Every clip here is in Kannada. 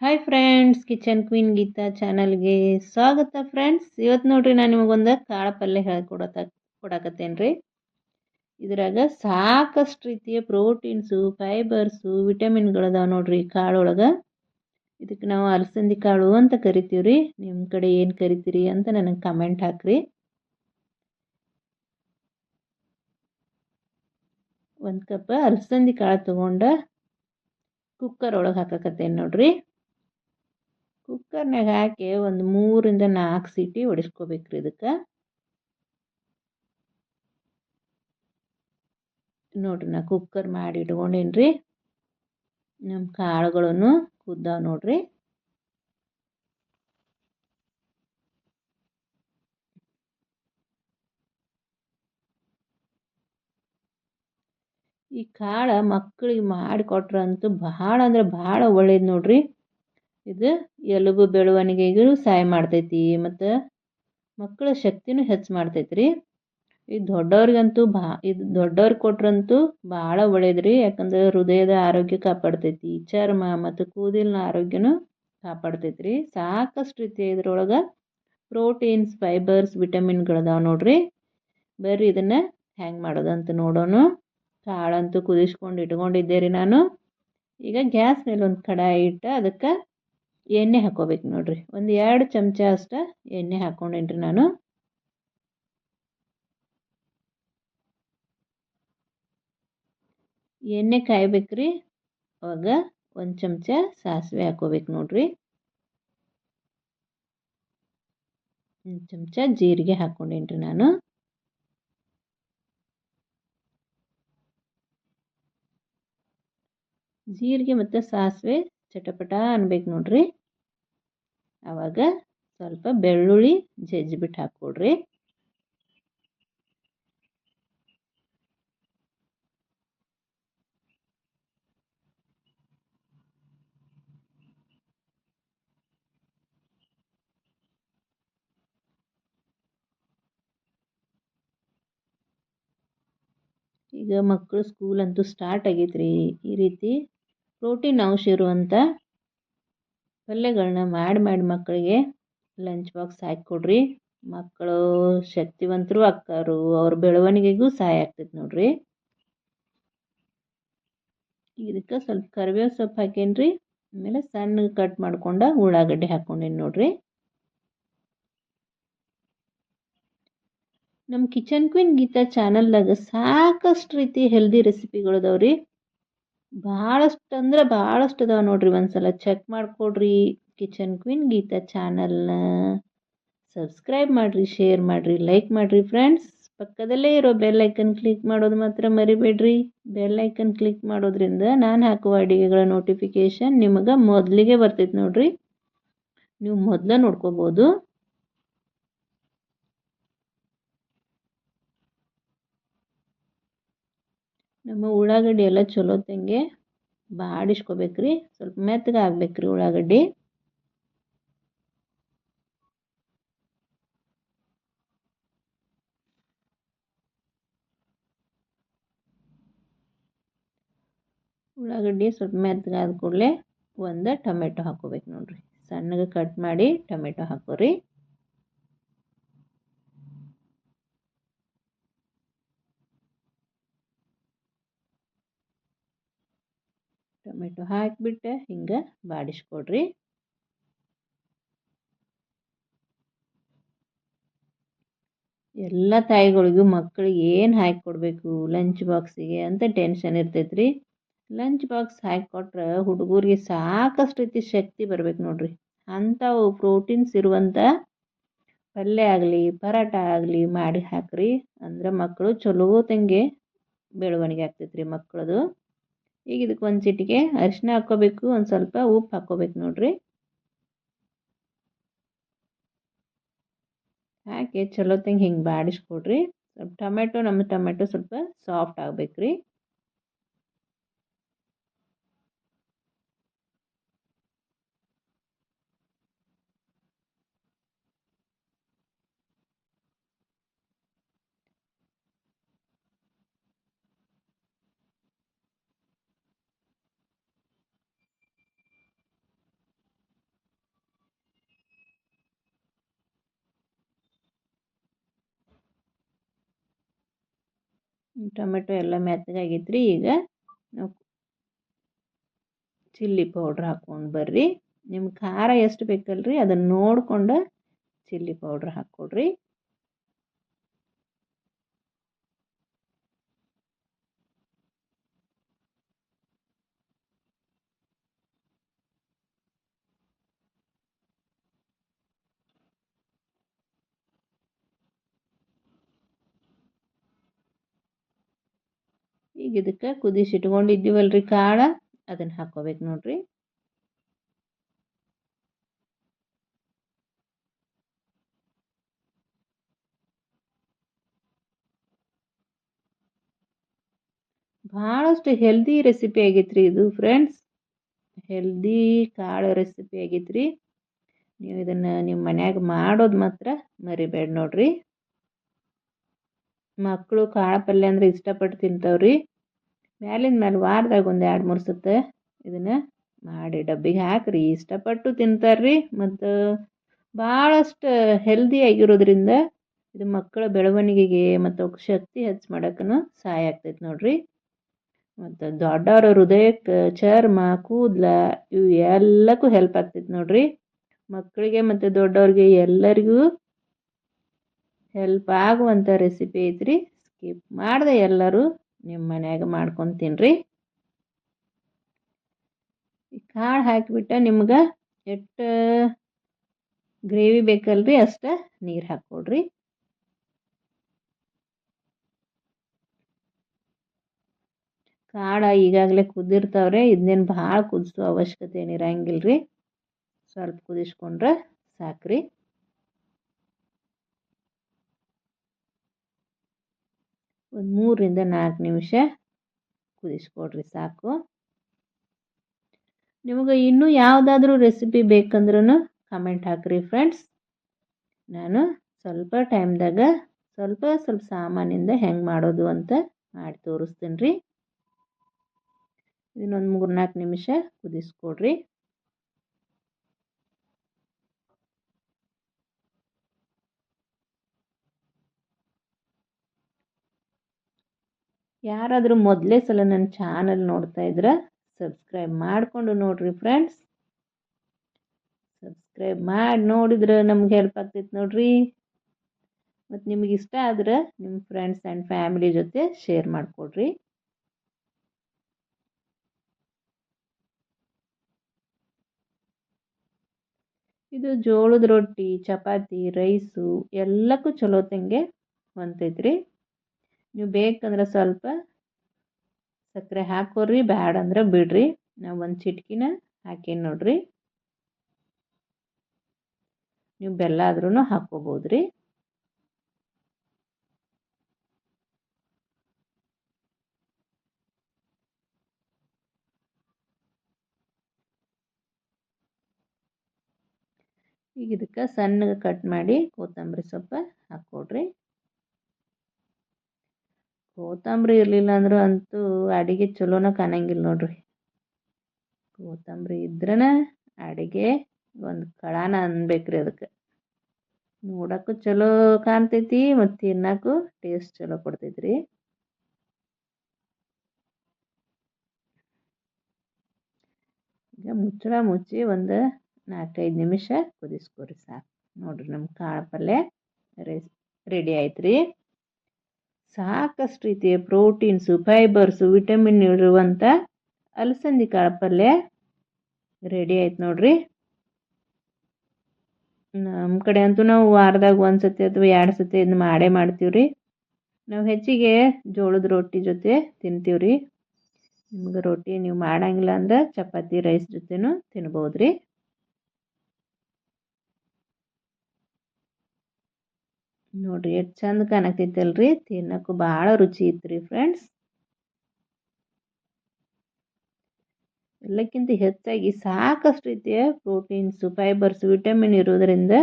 Hi friends, kitchen queen Geeta ಚಾನಲ್ಗೆ ಸ್ವಾಗತ ಫ್ರೆಂಡ್ಸ್. ಇವತ್ತು ನೋಡ್ರಿ ನಾನು ನಿಮಗೊಂದು ಕಾಳು ಪಲ್ಯ ಕೊಡಕತ್ತೇನೆ ರೀ. ಇದ್ರಾಗ ಸಾಕಷ್ಟು ರೀತಿಯ ಪ್ರೋಟೀನ್ಸು, ಫೈಬರ್ಸು, ವಿಟಮಿನ್ಗಳದಾವ ನೋಡ್ರಿ ಕಾಳೊಳಗೆ. ಇದಕ್ಕೆ ನಾವು ಅಲಸಂದಿ ಕಾಳು ಅಂತ ಕರಿತೀವಿ ರೀ. ನಿಮ್ಮ ಕಡೆ ಏನು ಕರಿತೀರಿ ಅಂತ ನನಗೆ ಕಮೆಂಟ್ ಹಾಕ್ರಿ. ಒಂದು ಕಪ್ ಅಲಸಂದಿ ಕಾಳು ತೊಗೊಂಡು ಕುಕ್ಕರ್ ಒಳಗೆ ಹಾಕಕತ್ತೇನೆ ನೋಡ್ರಿ. ಕುಕ್ಕರ್ನಾಗ ಹಾಕಿ ಒಂದು 3ರಿಂದ 4 ಸೀಟಿ ಹೊಡಿಸ್ಕೋಬೇಕ್ರಿ. ಇದಕ್ಕೆ ನೋಡ್ರಿ ನಾ ಕುಕ್ಕರ್ ಮಾಡಿ ಇಟ್ಕೊಂಡೇನ್ರಿ. ನಮ್ಮ ಕಾಳುಗಳನ್ನು ಕುದ್ದಾವ ನೋಡ್ರಿ. ಈ ಕಾಳು ಮಕ್ಕಳಿಗೆ ಮಾಡಿಕೊಟ್ರಂತೂ ಭಾಳ ಅಂದ್ರೆ ಭಾಳ ಒಳ್ಳೇದು ನೋಡ್ರಿ. ಇದು ಎಲುಬು ಬೆಳವಣಿಗೆಗೂ ಸಹಾಯ ಮಾಡ್ತೈತಿ ಮತ್ತು ಮಕ್ಕಳ ಶಕ್ತಿನೂ ಹೆಚ್ಚು ಮಾಡ್ತೈತ್ರಿ. ಇದು ದೊಡ್ಡವ್ರಿಗಂತೂ ಇದು ದೊಡ್ಡವ್ರಿಗೆ ಕೊಟ್ರಂತೂ ಭಾಳ ಒಳ್ಳೇದ್ರಿ. ಯಾಕಂದ್ರೆ ಹೃದಯದ ಆರೋಗ್ಯ ಕಾಪಾಡ್ತೈತಿ, ಚರ್ಮ ಮತ್ತು ಕೂದಲಿನ ಆರೋಗ್ಯನೂ ಕಾಪಾಡ್ತೈತ್ರಿ. ಸಾಕಷ್ಟು ರೀತಿ ಇದ್ರೊಳಗೆ ಪ್ರೋಟೀನ್ಸ್, ಫೈಬರ್ಸ್, ವಿಟಮಿನ್ಗಳದಾವ ನೋಡ್ರಿ. ಬರ್ರಿ ಇದನ್ನು ಹ್ಯಾಂಗೆ ಮಾಡೋದಂತ ನೋಡೋಣ. ಕಾಳಂತೂ ಕುದಿಸ್ಕೊಂಡು ಇಟ್ಕೊಂಡಿದ್ದೆ ರೀ ನಾನು. ಈಗ ಗ್ಯಾಸ್ ಮೇಲೆ ಒಂದು ಕಡಾಯಿ ಇಟ್ಟು ಅದಕ್ಕೆ ಎಣ್ಣೆ ಹಾಕೋಬೇಕು ನೋಡ್ರಿ. ಒಂದು 2 ಚಮಚ ಅಷ್ಟು ಎಣ್ಣೆ ಹಾಕ್ಕೊಂಡೇನ್ರಿ ನಾನು. ಎಣ್ಣೆ ಕಾಯ್ಬೇಕ್ರಿ. ಅವಾಗ 1 ಚಮಚ ಸಾಸಿವೆ ಹಾಕೋಬೇಕು ನೋಡ್ರಿ. 1 ಚಮಚ ಜೀರಿಗೆ ಹಾಕ್ಕೊಂಡೇನ್ರಿ ನಾನು. ಜೀರಿಗೆ ಮತ್ತು ಸಾಸಿವೆ ಚಟಪಟ ಅನ್ಬೇಕು ನೋಡ್ರಿ. ಆವಾಗ ಸ್ವಲ್ಪ ಬೆಳ್ಳುಳ್ಳಿ ಜಜ್ಜಿಬಿಟ್ಟು ಹಾಕ್ಕೊಡ್ರಿ. ಈಗ ಮಕ್ಕಳು ಸ್ಕೂಲ್ ಅಂತೂ ಸ್ಟಾರ್ಟ್ ಆಗೈತ್ರಿ. ಈ ರೀತಿ ಪ್ರೋಟೀನ್ ಅಂಶ ಇರುವಂಥ ಪಲ್ಯಗಳನ್ನ ಮಾಡಿ ಮಕ್ಕಳಿಗೆ ಲಂಚ್ ಬಾಕ್ಸ್ ಹಾಕಿಕೊಡ್ರಿ. ಮಕ್ಕಳು ಶಕ್ತಿವಂತರು ಆಗ್ತಾರು, ಅವ್ರ ಬೆಳವಣಿಗೆಗೂ ಸಹಾಯ ಆಗ್ತೈತೆ ನೋಡ್ರಿ. ಇದಕ್ಕೆ ಸ್ವಲ್ಪ ಕರಿಬೇವು ಸೊಪ್ಪು ಹಾಕೇನ್ರಿ. ಆಮೇಲೆ ಸಣ್ಣಗೆ ಕಟ್ ಮಾಡ್ಕೊಂಡು ಉಳ್ಳಾಗಡ್ಡಿ ಹಾಕ್ಕೊಂಡೇನಿ ನೋಡ್ರಿ. ನಮ್ಮ ಕಿಚನ್ ಕ್ವೀನ್ ಗೀತಾ ಚಾನಲ್ದಾಗ ಸಾಕಷ್ಟು ರೀತಿ ಹೆಲ್ದಿ ರೆಸಿಪಿಗಳದಾವ್ರಿ. ಭಾಳಷ್ಟು ಅಂದ್ರೆ ಭಾಳಷ್ಟು ಅದಾವ ನೋಡ್ರಿ. ಒಂದ್ಸಲ ಚೆಕ್ ಮಾಡಿಕೊಡ್ರಿ. ಕಿಚನ್ ಕ್ವೀನ್ ಗೀತಾ ಚಾನಲ್ನ ಸಬ್ಸ್ಕ್ರೈಬ್ ಮಾಡಿರಿ, ಶೇರ್ ಮಾಡಿರಿ, ಲೈಕ್ ಮಾಡಿರಿ ಫ್ರೆಂಡ್ಸ್. ಪಕ್ಕದಲ್ಲೇ ಇರೋ ಬೆಲ್ ಐಕನ್ ಕ್ಲಿಕ್ ಮಾಡೋದು ಮಾತ್ರ ಮರಿಬೇಡ್ರಿ. ಬೆಲ್ ಐಕನ್ ಕ್ಲಿಕ್ ಮಾಡೋದ್ರಿಂದ ನಾನು ಹಾಕುವ ಅಡುಗೆಗಳ ನೋಟಿಫಿಕೇಷನ್ ನಿಮಗೆ ಮೊದಲಿಗೆ ಬರ್ತೈತೆ ನೋಡ್ರಿ. ನೀವು ಮೊದಲೇ ನೋಡ್ಕೋಬೋದು. ನಮ್ಮ ಉಳ್ಳಾಗಡ್ಡಿ ಎಲ್ಲ ಚಲೋ ತಂಗೆ ಬಾಡಿಸ್ಕೋಬೇಕ್ರಿ. ಸ್ವಲ್ಪ ಮೆತ್ತಗೆ ಆಗ್ಬೇಕ್ರಿ ಉಳ್ಳಾಗಡ್ಡಿ. ಉಳ್ಳಾಗಡ್ಡಿ ಸ್ವಲ್ಪ ಮೆತ್ತಗಾದ ಕೂಡಲೇ ಒಂದು ಟೊಮೆಟೊ ಹಾಕೋಬೇಕು ನೋಡ್ರಿ. ಸಣ್ಣಗೆ ಕಟ್ ಮಾಡಿ ಟೊಮೆಟೊ ಹಾಕೋರಿ. ಟೊಮೆಟೊ ಹಾಕಿಬಿಟ್ಟು ಹಿಂಗೆ ಬಾಡಿಸ್ಕೊಡ್ರಿ. ಎಲ್ಲ ತಾಯಿಗಳಿಗೂ ಮಕ್ಕಳಿಗೆ ಏನು ಹಾಕಿ ಕೊಡಬೇಕು ಲಂಚ್ ಬಾಕ್ಸಿಗೆ ಅಂತ ಟೆನ್ಷನ್ ಇರ್ತೈತ್ರಿ. ಲಂಚ್ ಬಾಕ್ಸ್ ಹಾಕಿ ಕೊಟ್ರೆ ಹುಡುಗರಿಗೆ ಸಾಕಷ್ಟು ರೀತಿ ಶಕ್ತಿ ಬರ್ಬೇಕು ನೋಡ್ರಿ. ಅಂಥವು ಪ್ರೋಟೀನ್ಸ್ ಇರುವಂಥ ಪಲ್ಯ ಆಗಲಿ ಪರಾಟ ಆಗಲಿ ಮಾಡಿ ಹಾಕ್ರಿ. ಅಂದ್ರೆ ಮಕ್ಕಳು ಚಲೋ ತಂಗೆ ಬೆಳವಣಿಗೆ ಆಗ್ತೈತ್ರಿ ಮಕ್ಕಳದು. ಈಗ ಇದಕ್ಕೆ ಒಂದು ಚಿಟಿಕೆ ಅರಿಶಿನ ಹಾಕ್ಕೋಬೇಕು, ಒಂದು ಸ್ವಲ್ಪ ಉಪ್ಪು ಹಾಕ್ಕೋಬೇಕು ನೋಡ್ರಿ. ಹಾಕಿ ಚಲೋ ತಂಗೆ ಹಿಂಗೆ ಬಾಡಿಸ್ಕೊಡ್ರಿ. ಸ್ವಲ್ಪ ನಮ್ಮ ಟೊಮೆಟೊ ಸ್ವಲ್ಪ ಸಾಫ್ಟ್ ಆಗ್ಬೇಕ್ರಿ. ಟೊಮೆಟೊ ಎಲ್ಲ ಮೆತ್ತಗಾಗೈತೆ ರೀ. ಈಗ ನಾವು ಚಿಲ್ಲಿ ಪೌಡ್ರ್ ಹಾಕ್ಕೊಂಡು ಬರ್ರಿ. ನಿಮ್ಗೆ ಖಾರ ಎಷ್ಟು ಬೇಕಲ್ರಿ ಅದನ್ನು ನೋಡ್ಕೊಂಡು ಚಿಲ್ಲಿ ಪೌಡ್ರ್ ಹಾಕ್ಕೊಡ್ರಿ. ಈಗ ಇದಕ್ಕೆ ಕುದಿಸಿಟ್ಕೊಂಡಿದ್ದೀವಲ್ರಿ ಕಾಳ, ಅದನ್ನು ಹಾಕ್ಕೋಬೇಕು ನೋಡ್ರಿ. ಭಾಳಷ್ಟು ಹೆಲ್ದಿ ರೆಸಿಪಿ ಆಗೈತ್ರಿ ಇದು ಫ್ರೆಂಡ್ಸ್. ಹೆಲ್ದಿ ಕಾಳು ರೆಸಿಪಿ ಆಗೈತ್ರಿ. ನೀವು ಇದನ್ನು ನಿಮ್ಮ ಮನ್ಯಾಗ ಮಾಡೋದು ಮಾತ್ರ ಮರಿಬೇಡ ನೋಡ್ರಿ. ಮಕ್ಕಳು ಕಾಳು ಪಲ್ಯ ಅಂದ್ರೆ ಇಷ್ಟಪಟ್ಟು ತಿಂತಾವ್ರಿ. ಮ್ಯಾಲಿಂದ ಮೇಲೆ ವಾರದಾಗ ಒಂದು 2-3 ಸತ ಇದನ್ನು ಮಾಡಿ ಡಬ್ಬಿಗೆ ಹಾಕ್ರಿ. ಇಷ್ಟಪಟ್ಟು ತಿಂತಾರ್ರಿ. ಮತ್ತು ಭಾಳಷ್ಟು ಹೆಲ್ದಿ ಆಗಿರೋದ್ರಿಂದ ಇದು ಮಕ್ಕಳ ಬೆಳವಣಿಗೆಗೆ ಮತ್ತು ಅವಕ್ಕೆ ಶಕ್ತಿ ಹೆಚ್ಚು ಮಾಡೋಕ್ಕೂ ಸಹಾಯ ಆಗ್ತೈತೆ ನೋಡ್ರಿ. ಮತ್ತು ದೊಡ್ಡವರ ಹೃದಯಕ್ಕೆ, ಚರ್ಮ, ಕೂದಲ ಇವು ಎಲ್ಲಕ್ಕೂ ಹೆಲ್ಪ್ ಆಗ್ತೈತೆ ನೋಡ್ರಿ. ಮಕ್ಕಳಿಗೆ ಮತ್ತು ದೊಡ್ಡವ್ರಿಗೆ ಎಲ್ಲರಿಗೂ ಹೆಲ್ಪ್ ಆಗುವಂಥ ರೆಸಿಪಿ ಐತ್ರಿ. ಸ್ಕಿಪ್ ಮಾಡದೆ ಎಲ್ಲರೂ ನಿಮ್ಮ ಮನ್ಯಾಗ ಮಾಡ್ಕೊಂಡು ತಿನ್ನಿರಿ. ಈ ಕಾಳು ಹಾಕಿಬಿಟ್ಟು ನಿಮ್ಗೆ ಎಷ್ಟು ಗ್ರೇವಿ ಬೇಕಲ್ರಿ ಅಷ್ಟು ನೀರು ಹಾಕ್ಕೊಡ್ರಿ. ಕಾಳು ಈಗಾಗಲೇ ಕುದಿರ್ತಾವ್ರೆ. ಇದನ್ನೇನು ಭಾಳ ಕುದಿಸೋ ಅವಶ್ಯಕತೆ ಏನು ಇರಂಗಿಲ್ಲ ರೀ. ಸ್ವಲ್ಪ ಕುದಿಸ್ಕೊಂಡ್ರೆ ಸಾಕ್ರಿ. ಒಂದು 3-4 ನಿಮಿಷ ಕುದಿಸ್ಕೊಡ್ರಿ ಸಾಕು. ನಿಮಗೆ ಇನ್ನೂ ಯಾವುದಾದ್ರೂ ರೆಸಿಪಿ ಬೇಕಂದ್ರೂ ಕಮೆಂಟ್ ಹಾಕಿರಿ ಫ್ರೆಂಡ್ಸ್. ನಾನು ಸ್ವಲ್ಪ ಟೈಮ್ದಾಗ ಸ್ವಲ್ಪ ಸಾಮಾನಿಂದ ಹೆಂಗೆ ಮಾಡೋದು ಅಂತ ಮಾಡಿ ತೋರಿಸ್ತೀನಿ ರೀ. ಇದನ್ನೊಂದು 3-4 ನಿಮಿಷ ಕುದಿಸ್ಕೊಡ್ರಿ. ಯಾರಾದರೂ ಮೊದಲೇ ಸಲ ನನ್ನ ಚಾನಲ್ ನೋಡ್ತಾ ಇದ್ರೆ ಸಬ್ಸ್ಕ್ರೈಬ್ ಮಾಡಿಕೊಂಡು ನೋಡಿರಿ ಫ್ರೆಂಡ್ಸ್. ಸಬ್ಸ್ಕ್ರೈಬ್ ಮಾಡಿ ನೋಡಿದ್ರೆ ನಮ್ಗೆ ಹೆಲ್ಪ್ ಆಗ್ತೈತೆ ನೋಡ್ರಿ. ಮತ್ತು ನಿಮಗೆ ಇಷ್ಟ ಆದ್ರೆ ನಿಮ್ಮ ಫ್ರೆಂಡ್ಸ್ ಆ್ಯಂಡ್ ಫ್ಯಾಮಿಲಿ ಜೊತೆ ಶೇರ್ ಮಾಡಿಕೊಡ್ರಿ. ಇದು ಜೋಳದ ರೊಟ್ಟಿ, ಚಪಾತಿ, ರೈಸು ಎಲ್ಲಕ್ಕೂ ಚಲೋ ತಂಗೆ ಹೊಂತೈತ್ರಿ. ನೀವು ಬೇಕಂದ್ರೆ ಸ್ವಲ್ಪ ಸಕ್ಕರೆ ಹಾಕೋರಿ, ಬ್ಯಾಡ ಅಂದ್ರೆ ಬಿಡ್ರಿ. ನಾವು ಒಂದು ಚಿಟಿಕಿನ ಹಾಕೀನಿ ನೋಡ್ರಿ. ನೀವು ಬೆಲ್ಲ ಆದ್ರೂ ಹಾಕ್ಕೋಬೋದು ರೀ. ಈಗ ಇದಕ್ಕೆ ಸಣ್ಣಗೆ ಕಟ್ ಮಾಡಿ ಕೊತ್ತಂಬರಿ ಸೊಪ್ಪು ಹಾಕ್ಕೊಡ್ರಿ. ಕೊತ್ತಂಬರಿ ಇರಲಿಲ್ಲ ಅಂದ್ರೆ ಅಂತೂ ಅಡುಗೆ ಚಲೋನ ಕಾಣಂಗಿಲ್ಲ ನೋಡ್ರಿ. ಕೊತ್ತಂಬರಿ ಇದ್ರೇ ಅಡುಗೆ ಒಂದು ಕಳಾನ ಅನ್ಬೇಕ್ರಿ. ಅದಕ್ಕೆ ನೋಡೋಕ್ಕೂ ಚಲೋ ಕಾಣ್ತೈತಿ ಮತ್ತು ತಿನ್ನೋಕ್ಕೂ ಟೇಸ್ಟ್ ಚಲೋ ಕೊಡ್ತೈತ್ರಿ. ಈಗ ಮುಚ್ಚಳ ಮುಚ್ಚಿ ಒಂದು 4-5 ನಿಮಿಷ ಕುದಿಸ್ಕೊರಿ ಸಾಕು. ನೋಡ್ರಿ ನಮ್ಮ ಕಾಳು ಪಲ್ಯ ರೆಡಿ ಆಯ್ತು ರೀ. ಸಾಕಷ್ಟು ರೀತಿಯ ಪ್ರೋಟೀನ್ಸು, ಫೈಬರ್ಸು, ವಿಟಮಿನ್ ಇರುವಂಥ ಅಲಸಂದಿ ಕಾಳು ಪಲ್ಯ ರೆಡಿ ಆಯ್ತು ನೋಡ್ರಿ. ನಮ್ಮ ಕಡೆ ಅಂತೂ ನಾವು ವಾರದಾಗ 1 ಸತಿ ಅಥವಾ 2 ಸತಿ ಇದನ್ನ ಮಾಡ್ತೀವಿ ರೀ. ನಾವು ಹೆಚ್ಚಿಗೆ ಜೋಳದ ರೊಟ್ಟಿ ಜೊತೆ ತಿಂತೀವಿ ರೀ. ನಿಮ್ಗೆ ರೊಟ್ಟಿ ನೀವು ಮಾಡಂಗಿಲ್ಲ ಅಂದ್ರೆ ಚಪಾತಿ, ರೈಸ್ ಜೊತೆನೂ ತಿನ್ಬೋದು ರೀ. ನೋಡ್ರಿ ಎಷ್ಟು ಚಂದ ಕಾಣಕತ್ತೈತಲ್ರಿ. ತಿನ್ನೋಕ್ಕೂ ಭಾಳ ರುಚಿ ಇತ್ತು ರೀ ಫ್ರೆಂಡ್ಸ್. ಎಲ್ಲಕ್ಕಿಂತ ಹೆಚ್ಚಾಗಿ ಸಾಕಷ್ಟು ರೀತಿಯ ಪ್ರೋಟೀನ್ಸು, ಫೈಬರ್ಸು, ವಿಟಮಿನ್ ಇರೋದ್ರಿಂದ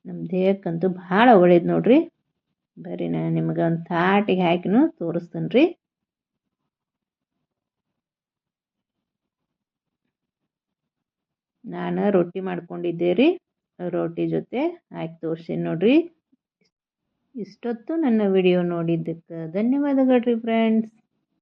ನಮ್ಮ ದೇಹಕ್ಕಂತೂ ಭಾಳ ಒಳ್ಳೇದು ನೋಡ್ರಿ. ಬರ್ರಿ ನಾನು ನಿಮ್ಗೆ ಒಂದು ತಾಟಿಗೆ ಹಾಕಿನೂ ತೋರಿಸ್ತೀನಿ ರೀ. ನಾನು ರೊಟ್ಟಿ ಮಾಡ್ಕೊಂಡಿದ್ದೆ ರೀ. ರೊಟ್ಟಿ ಜೊತೆ ಹಾಕಿ ತೋರಿಸ್ತೀನಿ ನೋಡ್ರಿ. ಇಷ್ಟೊತ್ತು ನನ್ನ ವಿಡಿಯೋ ನೋಡಿದ್ದಕ್ಕೆ ಧನ್ಯವಾದಗಳು ರೀ ಫ್ರೆಂಡ್ಸ್.